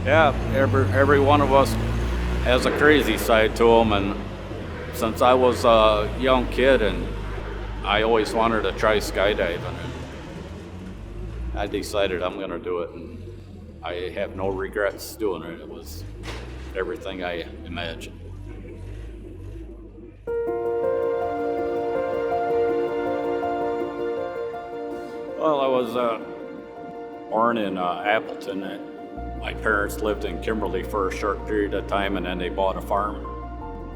Yeah, every one of us has a crazy side to them, and since I was a young kid, and I always wanted to try skydiving, and I decided I'm going to do it, and I have no regrets doing it. It was everything I imagined. Well, I was born in Appleton. My parents lived in Kimberly for a short period of time, and then they bought a farm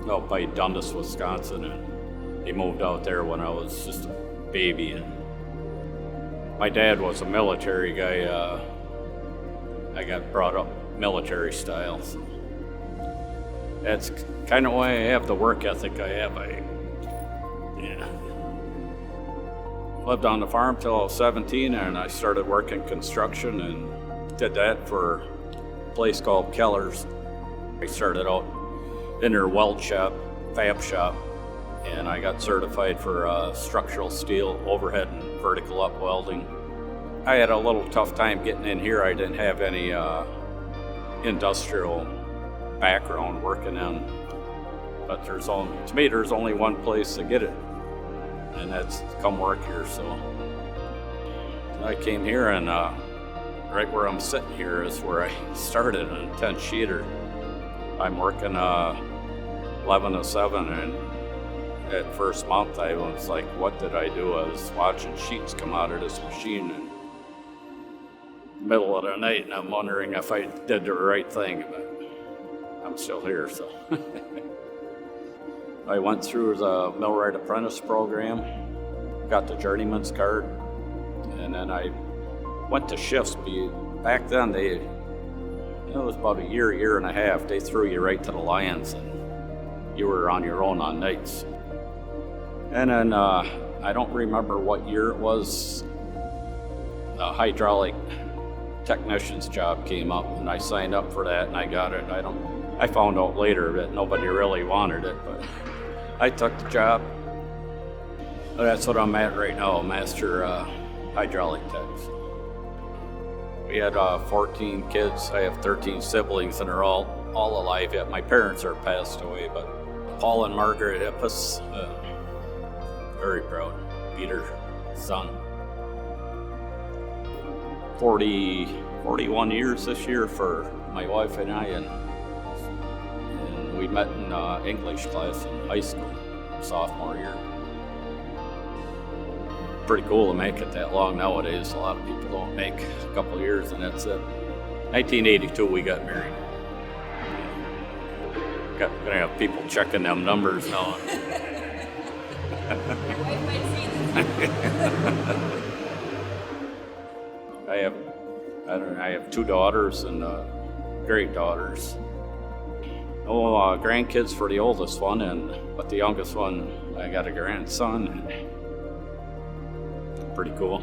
out by Dundas, Wisconsin, and they moved out there when I was just a baby. And my dad was a military guy. I got brought up military style. So that's kind of why I have the work ethic I have. Lived on the farm till I was 17, and I started working construction and did that for a place called Keller's. I started out in their weld shop, fab shop, and I got certified for structural steel, overhead and vertical up welding. I had a little tough time getting in here. I didn't have any industrial background working in, but there's only one place to get it, and that's come work here. So I came here, and right where I'm sitting here is where I started on a 10-sheeter. I'm working 11 to 7, and that first month I was like, what did I do? I was watching sheets come out of this machine in the middle of the night, and I'm wondering if I did the right thing, but I'm still here, so. I went through the millwright apprentice program, got the journeyman's card, and then I went to shifts. Back then, it was about a year and a half, they threw you right to the Lions, and you were on your own on nights. And then I don't remember what year it was, a hydraulic technician's job came up, and I signed up for that, and I got it. I found out later that nobody really wanted it, but I took the job. That's what I'm at right now, master hydraulic tech. We had 14 kids. I have 13 siblings, and they're all alive yet. My parents are passed away, but Paul and Margaret Hietpas, very proud. Peter, son. 41 years this year for my wife and I, and we met in English class in high school, sophomore year. Pretty cool to make it that long nowadays. A lot of people don't make a couple of years and that's it. 1982 we got married. Gonna have people checking them numbers now. Your wife might see this. I have 2 daughters and great daughters. No grandkids for the oldest one, but the youngest one, I got a grandson. Pretty cool.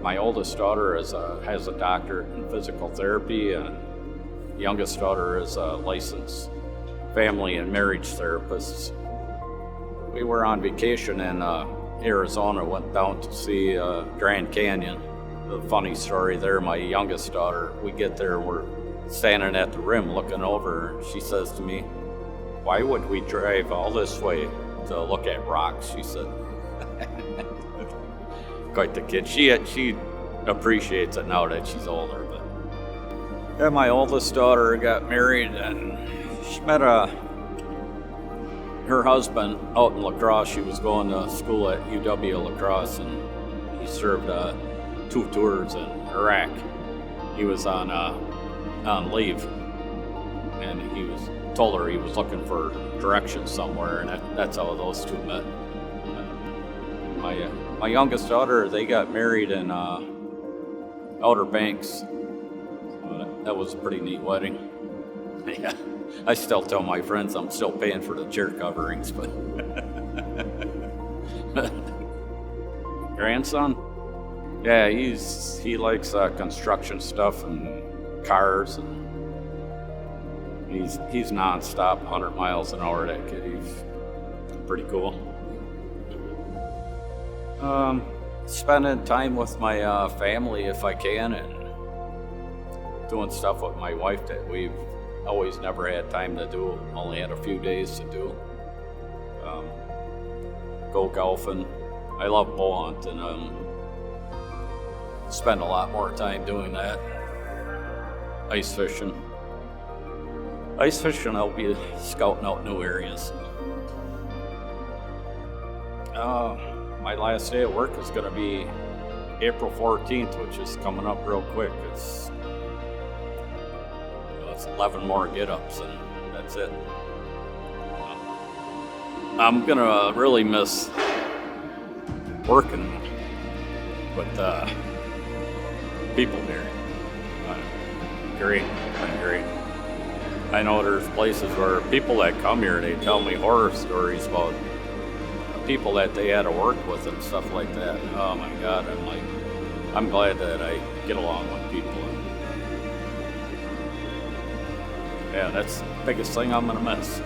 My oldest daughter has a doctorate in physical therapy, and the youngest daughter is a licensed family and marriage therapist. We were on vacation in Arizona, went down to see Grand Canyon. The funny story there, my youngest daughter, we get there, we're standing at the rim looking over, and she says to me, "Why would we drive all this way to look at rocks?" She said. Quite the kid. She appreciates it now that she's older. But yeah, my oldest daughter got married, and she met her husband out in La Crosse. She was going to school at UW La Crosse, and he served 2 tours in Iraq. He was on leave, and told her he was looking for directions somewhere, and that's how those 2 met. My youngest daughter, they got married in Outer Banks. That was a pretty neat wedding. Yeah, I still tell my friends I'm still paying for the chair coverings, but grandson, yeah, he likes construction stuff and cars, and he's nonstop, 100 miles an hour. That kid, he's pretty cool. Spending time with my family if I can, and doing stuff with my wife that we've always never had time to do, only had a few days to do. Go golfing. I love bow hunting. Spend a lot more time doing that. Ice fishing. Ice fishing, I'll be scouting out new areas. My last day at work is going to be April 14th, which is coming up real quick. It's 11 more get-ups, and that's it. I'm going to really miss working with people here. Great. I know there's places where people that come here, they tell me horror stories about people that they had to work with and stuff like that. Oh my God, I'm glad that I get along with people. Yeah, that's the biggest thing I'm gonna miss.